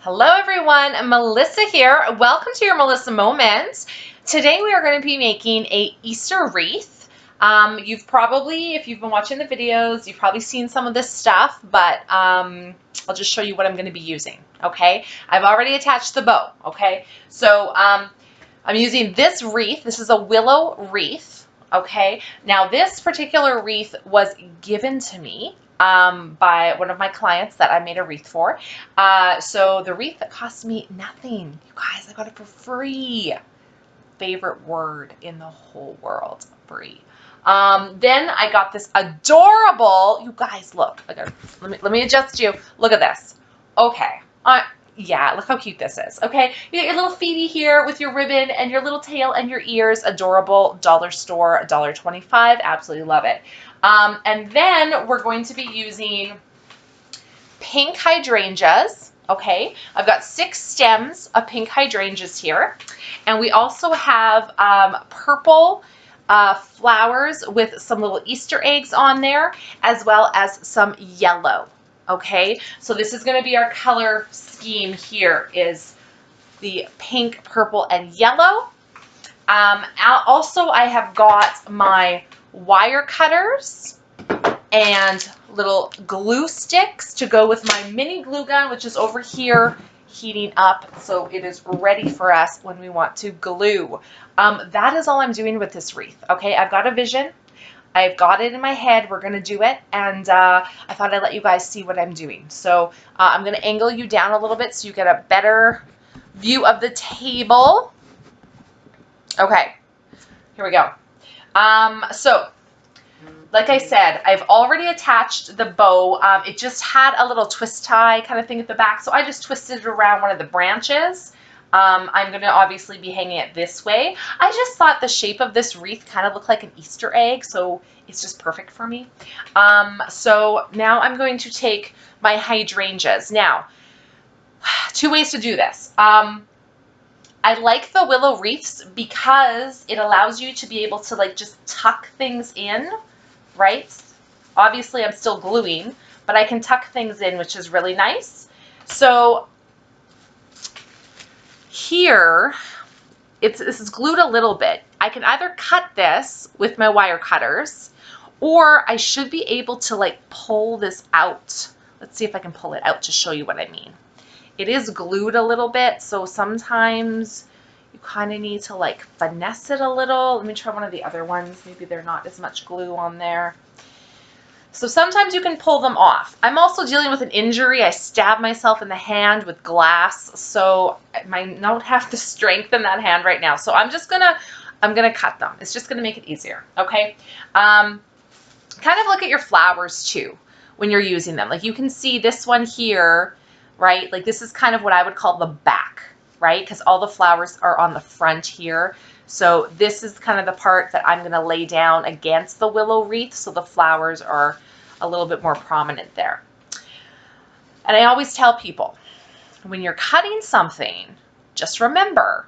Hello everyone, Melissa here. Welcome to your Melissa Moment. Today we are going to be making a Easter wreath. You've probably, if you've been watching the videos, you've probably seen some of this stuff, but I'll just show you what I'm going to be using, okay? I've already attached the bow, okay? So I'm using this wreath. This is a willow wreath, okay? Now this particular wreath was given to me by one of my clients that I made a wreath for. So the wreath that cost me nothing. You guys, I got it for free. Favorite word in the whole world, free. Then I got this adorable, you guys look, let me adjust you. Look at this. Okay. Yeah, look how cute this is. Okay, you got your little feety here with your ribbon and your little tail and your ears. Adorable. Dollar store, $1.25. Absolutely love it. And then we're going to be using pink hydrangeas. Okay, I've got 6 stems of pink hydrangeas here. And we also have purple flowers with some little Easter eggs on there, as well as some yellow. Okay, so this is going to be our color scheme here, is the pink, purple, and yellow. Also, I have got my wire cutters and little glue sticks to go with my mini glue gun, which is over here heating up, so it is ready for us when we want to glue. That is all I'm doing with this wreath. Okay, I've got a vision. I've got it in my head. We're going to do it, and I thought I'd let you guys see what I'm doing. So I'm going to angle you down a little bit so you get a better view of the table. Okay, here we go. So like I said, I've already attached the bow. It just had a little twist tie kind of thing at the back, so I just twisted it around one of the branches. I'm going to obviously be hanging it this way. I just thought the shape of this wreath kind of looked like an Easter egg, so it's just perfect for me. So now I'm going to take my hydrangeas. Now, 2 ways to do this. I like the willow wreaths because it allows you to be able to like just tuck things in, right? Obviously I'm still gluing, but I can tuck things in, which is really nice. So here, this is glued a little bit. I can either cut this with my wire cutters, or I should be able to like pull this out. Let's see if I can pull it out to show you what I mean. It is glued a little bit, so sometimes you kind of need to like finesse it a little. Let me try one of the other ones. Maybe they're not as much glue on there. So sometimes you can pull them off. I'm also dealing with an injury. I stabbed myself in the hand with glass, so I might not have the strength in that hand right now. So I'm gonna cut them. It's just gonna make it easier, okay? Kind of look at your flowers too when you're using them. Like you can see this one here, right? Like this is kind of what I would call the back, right? Because all the flowers are on the front here. So this is kind of the part that I'm going to lay down against the willow wreath, so the flowers are a little bit more prominent there. And I always tell people, when you're cutting something, just remember,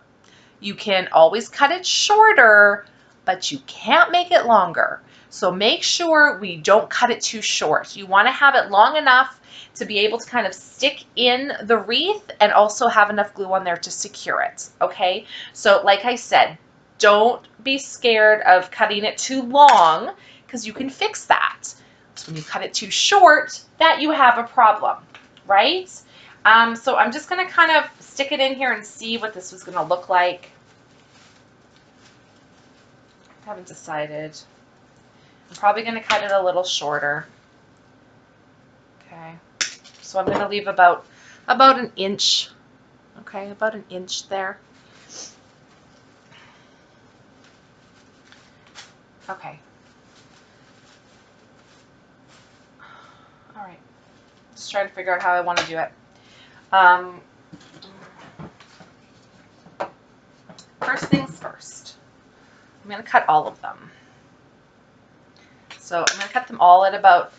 you can always cut it shorter, but you can't make it longer. So make sure we don't cut it too short. You want to have it long enough to be able to kind of stick in the wreath and also have enough glue on there to secure it, okay? So like I said, don't be scared of cutting it too long because you can fix that. So when you cut it too short, that you have a problem, right? So I'm just going to kind of stick it in here and see what this was going to look like. I haven't decided. I'm probably going to cut it a little shorter. Okay. So I'm going to leave about an inch. Okay, about an inch there. Okay. All right. Just trying to figure out how I want to do it. First things first. I'm going to cut all of them. So I'm going to cut them all at about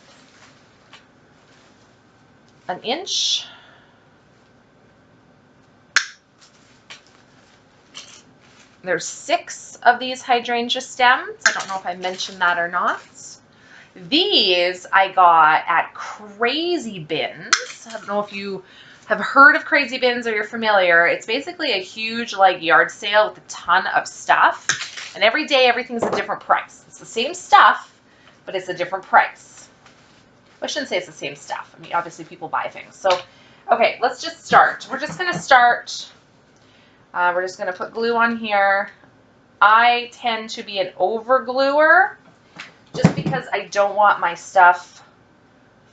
an inch. There's 6 of these hydrangea stems. I don't know if I mentioned that or not. These I got at Crazy Bins. I don't know if you have heard of Crazy Bins or you're familiar, it's basically a huge like yard sale with a ton of stuff. And every day everything's a different price. It's the same stuff, but it's a different price. I shouldn't say it's the same stuff. I mean, obviously people buy things. So, okay, let's just start. We're just going to start. We're just going to put glue on here. I tend to be an over gluer just because I don't want my stuff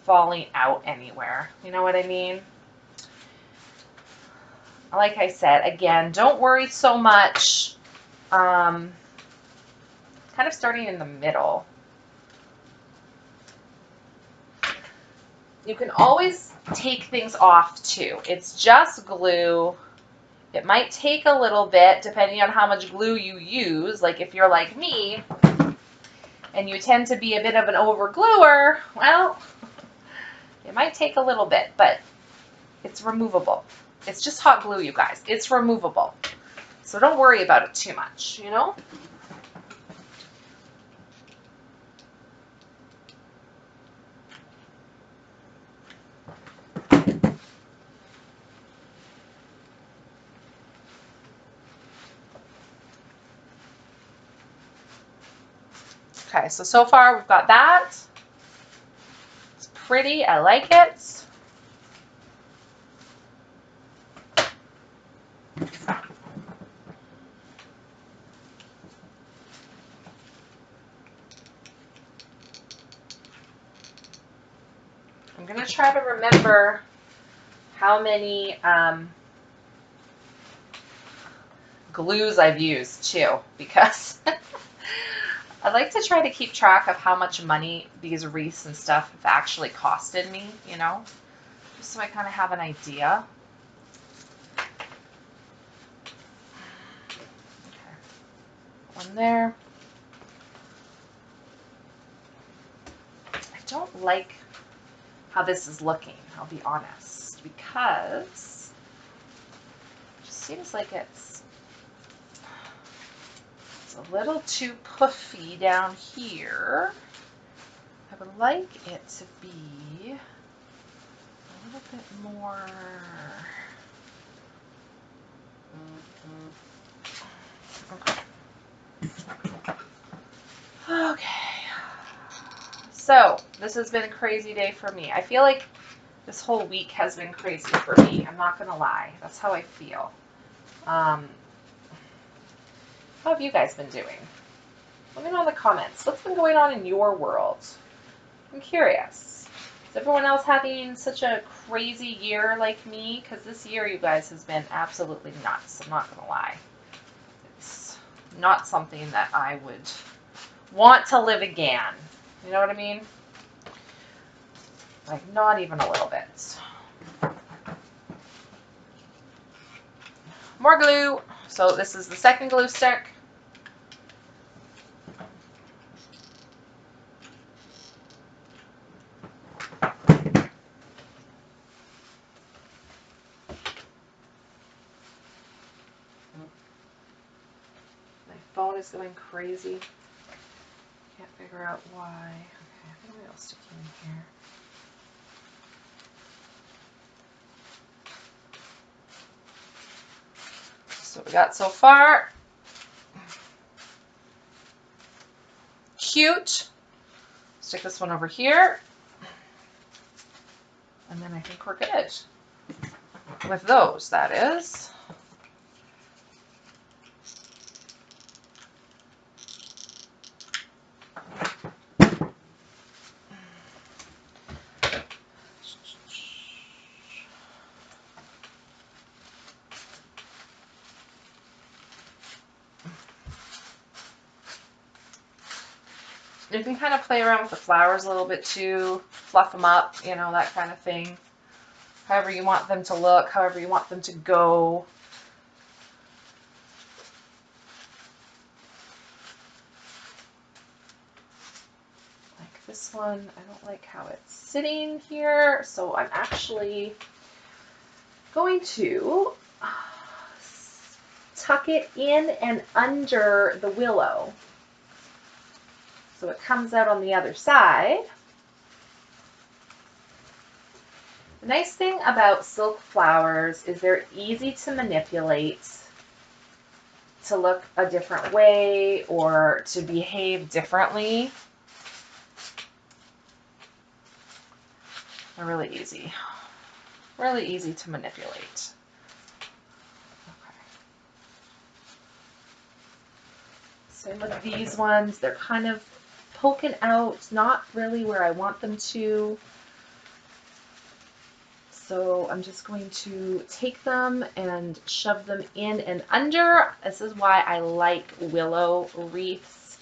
falling out anywhere. You know what I mean? Like I said, again, don't worry so much. Kind of starting in the middle. You can always take things off too. It's just glue. It might take a little bit depending on how much glue you use. Like if you're like me and you tend to be a bit of an over gluer, well, it might take a little bit, but it's removable. It's just hot glue, you guys. It's removable. So don't worry about it too much, you know? Okay, so far we've got that. It's pretty. I like it. I'm going to try to remember how many glues I've used too, because I like to try to keep track of how much money these wreaths and stuff have actually costed me, you know, just so I kind of have an idea. Okay. One there. I don't like how this is looking, I'll be honest, because it just seems like it's a little too puffy down here. I would like it to be a little bit more. Okay. So this has been a crazy day for me. I feel like this whole week has been crazy for me. I'm not gonna lie. That's how I feel. How have you guys been doing? Let me know in the comments. What's been going on in your world? I'm curious. Is everyone else having such a crazy year like me? Because this year, you guys, has been absolutely nuts. I'm not gonna lie. It's not something that I would want to live again. You know what I mean? Like, not even a little bit. More glue. So this is the second glue stick. My phone is going crazy. Can't figure out why. Okay, I think I'll stick it in here. So we got so far. Cute. Stick this one over here. And then I think we're good. With those, that is. You can kind of play around with the flowers a little bit too, fluff them up, you know, that kind of thing. However you want them to look, however you want them to go. Like this one, I don't like how it's sitting here, so I'm actually going to tuck it in and under the willow. So it comes out on the other side. The nice thing about silk flowers is they're easy to manipulate to look a different way or to behave differently. They're really easy to manipulate. Okay. Same with these ones. They're kind of poking out, not really where I want them to. So I'm just going to take them and shove them in and under. This is why I like willow wreaths,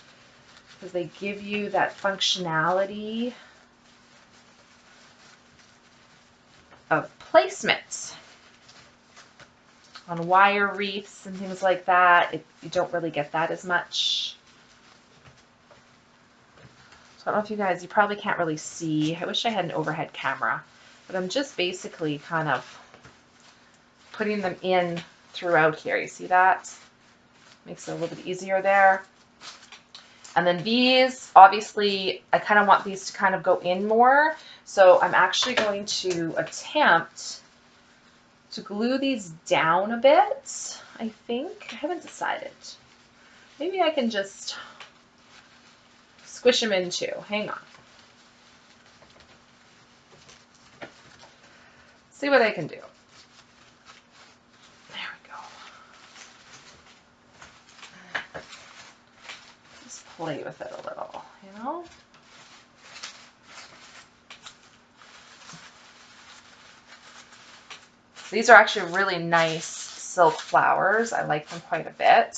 because they give you that functionality of placement. On wire wreaths and things like that, you don't really get that as much. So I don't know if you guys, you probably can't really see. I wish I had an overhead camera, but I'm just basically kind of putting them in throughout here. You see that? Makes it a little bit easier there. And then these, obviously, I kind of want these to kind of go in more. So I'm actually going to attempt to glue these down a bit, I think. I haven't decided. Maybe I can just squish them in too. Hang on. See what I can do. There we go. Just play with it a little, you know? These are actually really nice silk flowers. I like them quite a bit.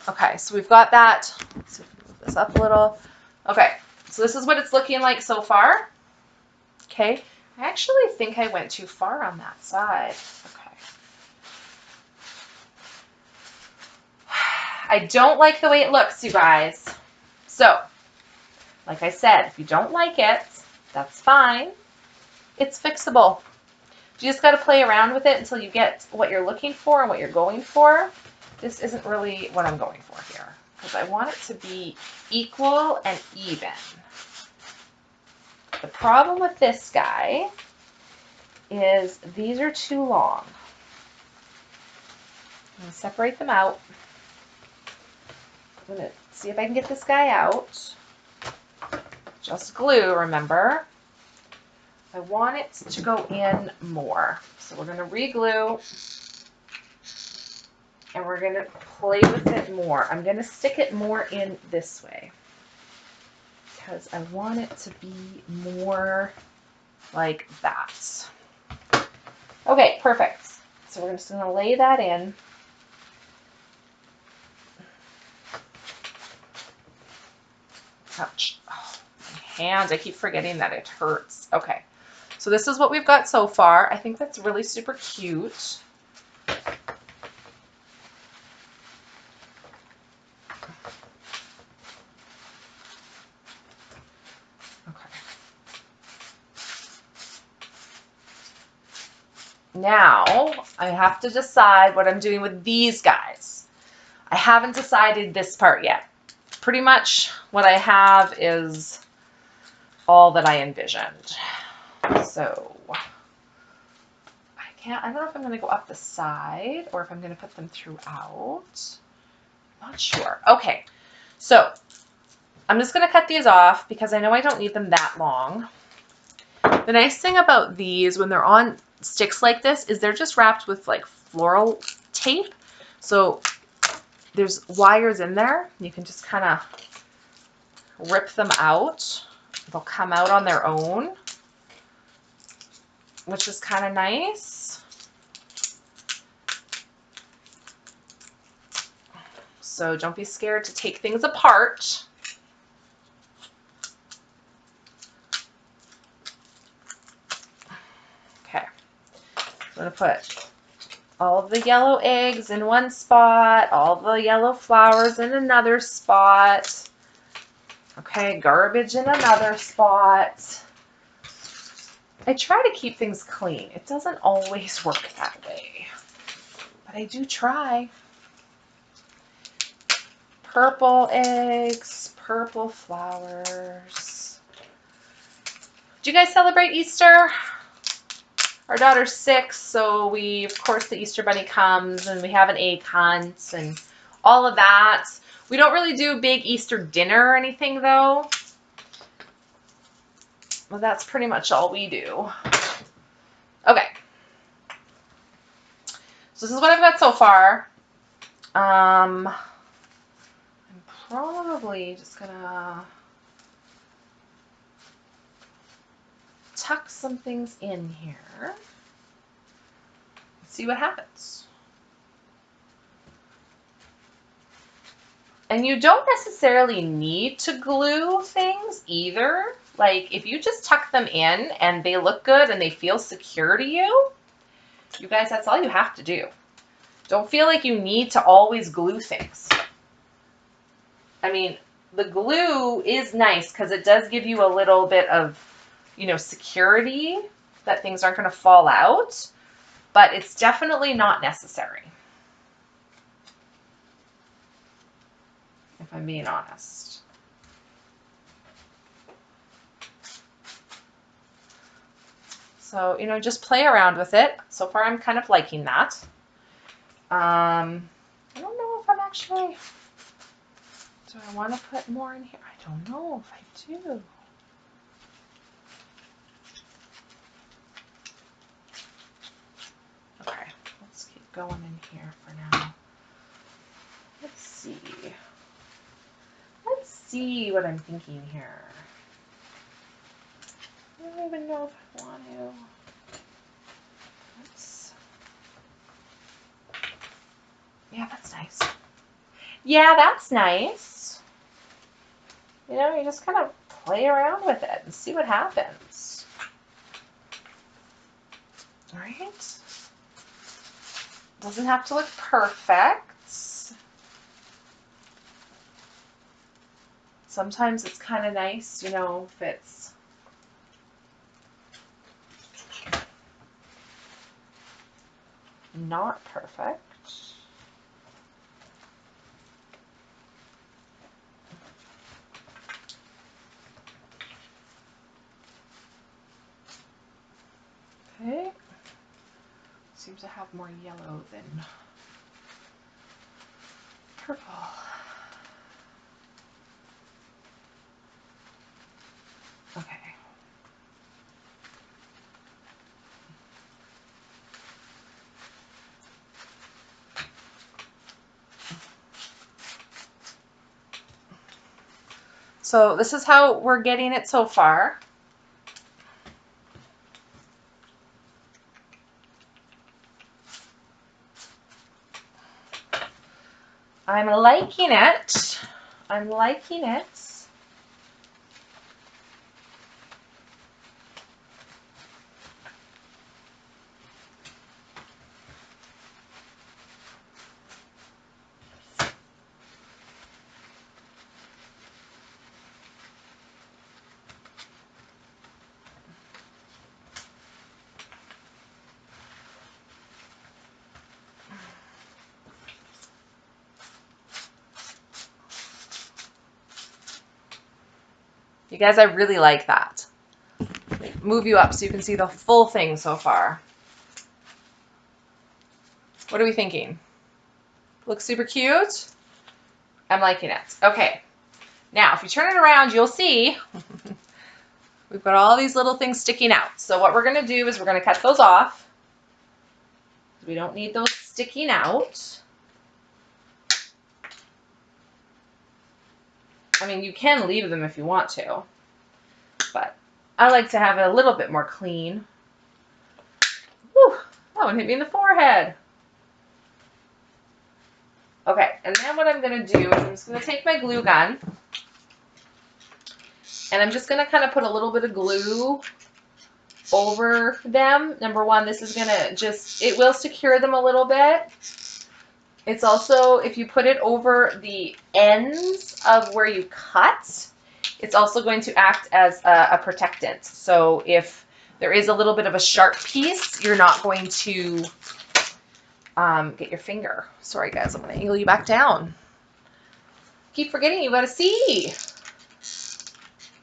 Okay, so we've got that. Let's see if we can move this up a little. Okay, so this is what it's looking like so far. Okay, I actually think I went too far on that side. Okay. I don't like the way it looks, you guys. So, like I said, if you don't like it, that's fine. It's fixable. You just got to play around with it until you get what you're looking for and what you're going for. This isn't really what I'm going for here, because I want it to be equal and even. The problem with this guy is these are too long. I'm going to separate them out. I'm going to see if I can get this guy out. Just glue, remember. I want it to go in more. So we're going to re-glue and we're going to play with it more. I'm going to stick it more in this way because I want it to be more like that. Okay, perfect. So we're just going to lay that in. Ouch. Oh, my hand. I keep forgetting that it hurts. Okay. So this is what we've got so far. I think that's really super cute. Okay. Now I have to decide what I'm doing with these guys. I haven't decided this part yet. Pretty much what I have is all that I envisioned. So I don't know if I'm going to go up the side or if I'm going to put them throughout. Not sure. Okay, so I'm just going to cut these off because I know I don't need them that long. The nice thing about these when they're on sticks like this is they're just wrapped with like floral tape. So there's wires in there. You can just kind of rip them out. They'll come out on their own, which is kind of nice. So don't be scared to take things apart. Okay, I'm going to put all of the yellow eggs in one spot, all the yellow flowers in another spot. Okay, garbage in another spot. I try to keep things clean. It doesn't always work that way, but I do try. Purple eggs, purple flowers. Do you guys celebrate Easter? our daughter's 6, so we, of course, the Easter Bunny comes, and we have an egg hunt and all of that. We don't really do a big Easter dinner or anything, though. Well, that's pretty much all we do. Okay. So this is what I've got so far. I'm probably just gonna tuck some things in here. See what happens. And you don't necessarily need to glue things either. Like, if you just tuck them in and they look good and they feel secure to you, you guys, that's all you have to do. Don't feel like you need to always glue things. I mean, the glue is nice because it does give you a little bit of, you know, security that things aren't going to fall out, but it's definitely not necessary, if I'm being honest. So, you know, just play around with it. So far, I'm kind of liking that. I don't know if I'm actually, do I want to put more in here? I don't know if I do. Okay, let's keep going in here for now. Let's see. Let's see what I'm thinking here. I don't even know if I want to. Yeah, that's nice. Yeah, that's nice. You know, you just kind of play around with it and see what happens. All right. Doesn't have to look perfect. Sometimes it's kind of nice, you know, if it's not perfect. Okay. Seems to have more yellow than purple. Okay. So this is how we're getting it so far. I'm liking it. I'm liking it. You guys, I really like that. Move you up so you can see the full thing so far. What are we thinking? Looks super cute? I'm liking it. Okay. Now, if you turn it around, you'll see we've got all these little things sticking out. So what we're going to do is we're going to cut those off. We don't need those sticking out. I mean, you can leave them if you want to, but I like to have it a little bit more clean. Whew, that one hit me in the forehead. Okay, and then what I'm going to do is I'm just going to take my glue gun, and I'm just going to kind of put a little bit of glue over them. Number one, this is going to just, it will secure them a little bit. It's also, if you put it over the ends of where you cut, it's also going to act as a protectant. So if there is a little bit of a sharp piece, you're not going to get your finger. Sorry guys, I'm going to angle you back down. Keep forgetting you got to see.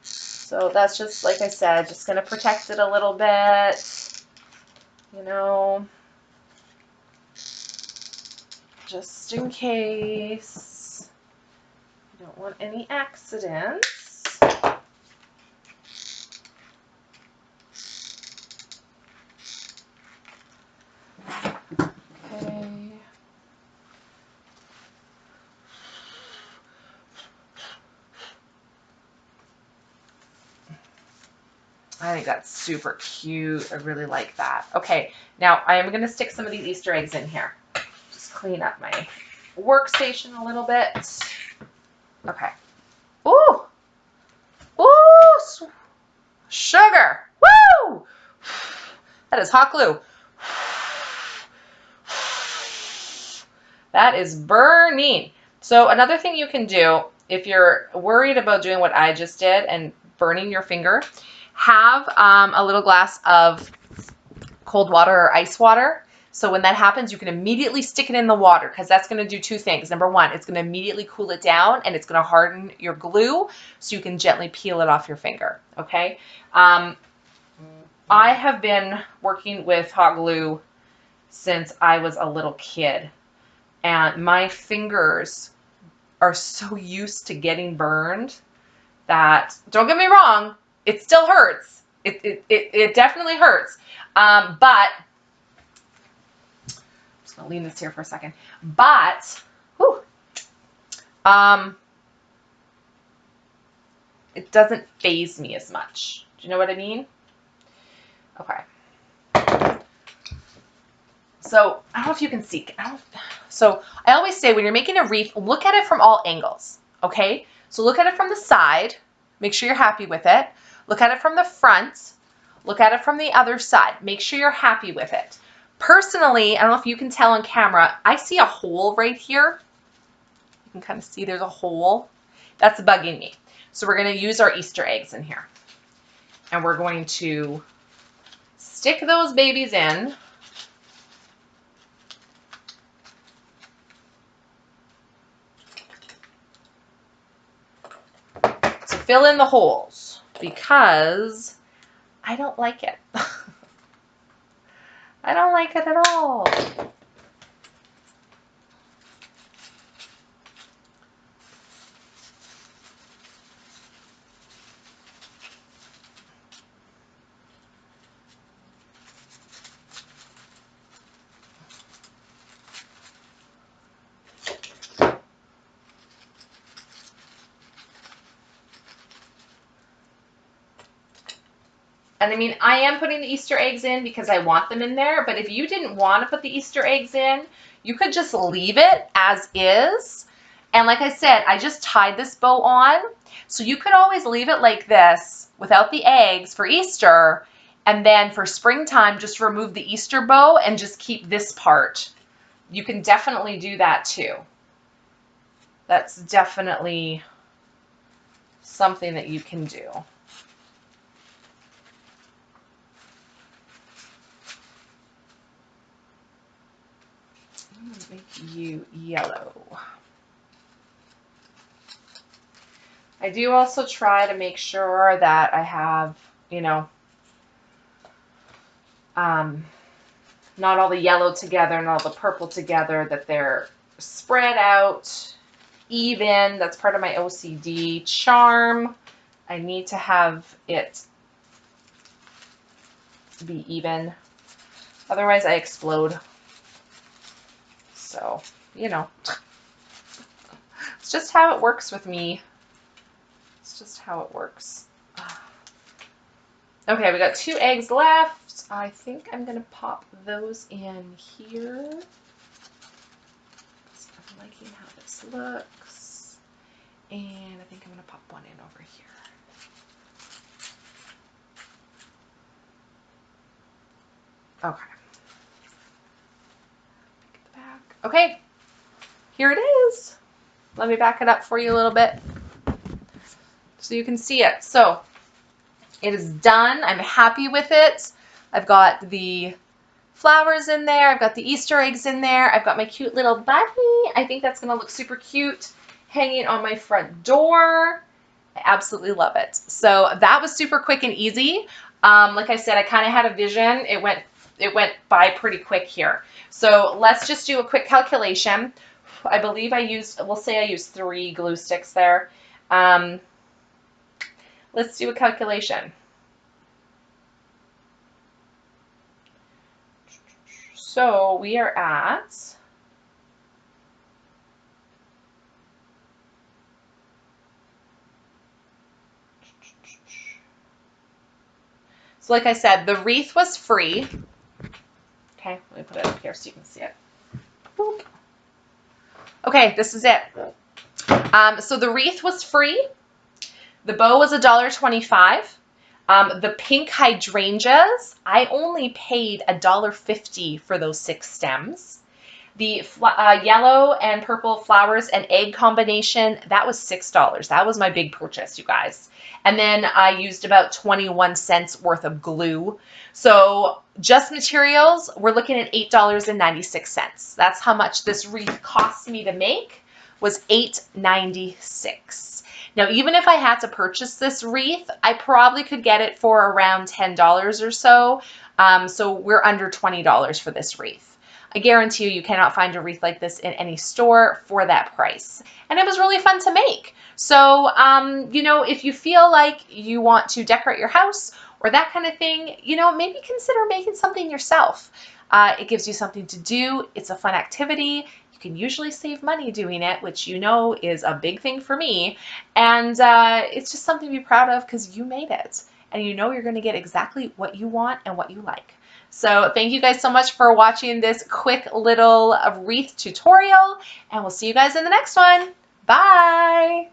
So that's just, like I said, just going to protect it a little bit. you know, just in case. You don't want any accidents. Okay. I think that's super cute. I really like that. Okay, now I am going to stick some of these Easter eggs in here. Just clean up my workstation a little bit. Okay. Ooh! Ooh! Sugar! Woo! That is hot glue. That is burning. So another thing you can do if you're worried about doing what I just did and burning your finger, have a little glass of cold water or ice water. So when that happens, you can immediately stick it in the water because that's going to do two things. Number one, it's going to immediately cool it down and it's going to harden your glue so you can gently peel it off your finger. Okay. I have been working with hot glue since I was a little kid, and my fingers are so used to getting burned that, don't get me wrong, it still hurts. It definitely hurts. But I'm just gonna lean this here for a second. But whew, it doesn't faze me as much. Do you know what I mean? Okay. So I don't know if you can see. So I always say when you're making a wreath, look at it from all angles. Okay. So look at it from the side. Make sure you're happy with it. Look at it from the front. Look at it from the other side. Make sure you're happy with it. Personally, I don't know if you can tell on camera, I see a hole right here. You can kind of see there's a hole. That's bugging me. So we're going to use our Easter eggs in here. And we're going to stick those babies in. To fill in the holes because I don't like it. I don't like it at all. And I mean, I am putting the Easter eggs in because I want them in there, but if you didn't want to put the Easter eggs in, you could just leave it as is. And like I said, I just tied this bow on. So you could always leave it like this without the eggs for Easter. And then for springtime, just remove the Easter bow and just keep this part. You can definitely do that too. That's definitely something that you can do. I'm going to make you yellow. I do also try to make sure that I have, you know, not all the yellow together and all the purple together, that they're spread out even. That's part of my OCD charm. I need to have it be even. Otherwise I explode. So, you know, it's just how it works with me. It's just how it works. Okay, we got 2 eggs left. I think I'm going to pop those in here. I'm liking how this looks. And I think I'm going to pop one in over here. Okay. Get the back. Okay, here it is. Let me back it up for you a little bit so you can see it. So it is done. I'm happy with it. I've got the flowers in there. I've got the Easter eggs in there. I've got my cute little bunny. I think that's going to look super cute hanging on my front door. I absolutely love it. So that was super quick and easy. Like I said, I kind of had a vision. It went it went by pretty quick here. So let's just do a quick calculation. I believe we'll say I used 3 glue sticks there. Let's do a calculation. So we are at, so like I said, the wreath was free. Okay, let me put it up here so you can see it. Boop. Okay, this is it. So the wreath was free. The bow was $1.25. The pink hydrangeas, I only paid $1.50 for those 6 stems. The yellow and purple flowers and egg combination, that was $6. That was my big purchase, you guys. And then I used about 21 cents worth of glue. So just materials, we're looking at $8.96. That's how much this wreath cost me to make, was $8.96. Now, even if I had to purchase this wreath, I probably could get it for around $10 or so. So we're under $20 for this wreath. I guarantee you cannot find a wreath like this in any store for that price. And it was really fun to make. So, you know, if you feel like you want to decorate your house or that kind of thing, you know, maybe consider making something yourself. It gives you something to do. It's a fun activity. You can usually save money doing it, which you know is a big thing for me. And it's just something to be proud of because you made it. And you know you're going to get exactly what you want and what you like. So thank you guys so much for watching this quick little wreath tutorial, and we'll see you guys in the next one. Bye!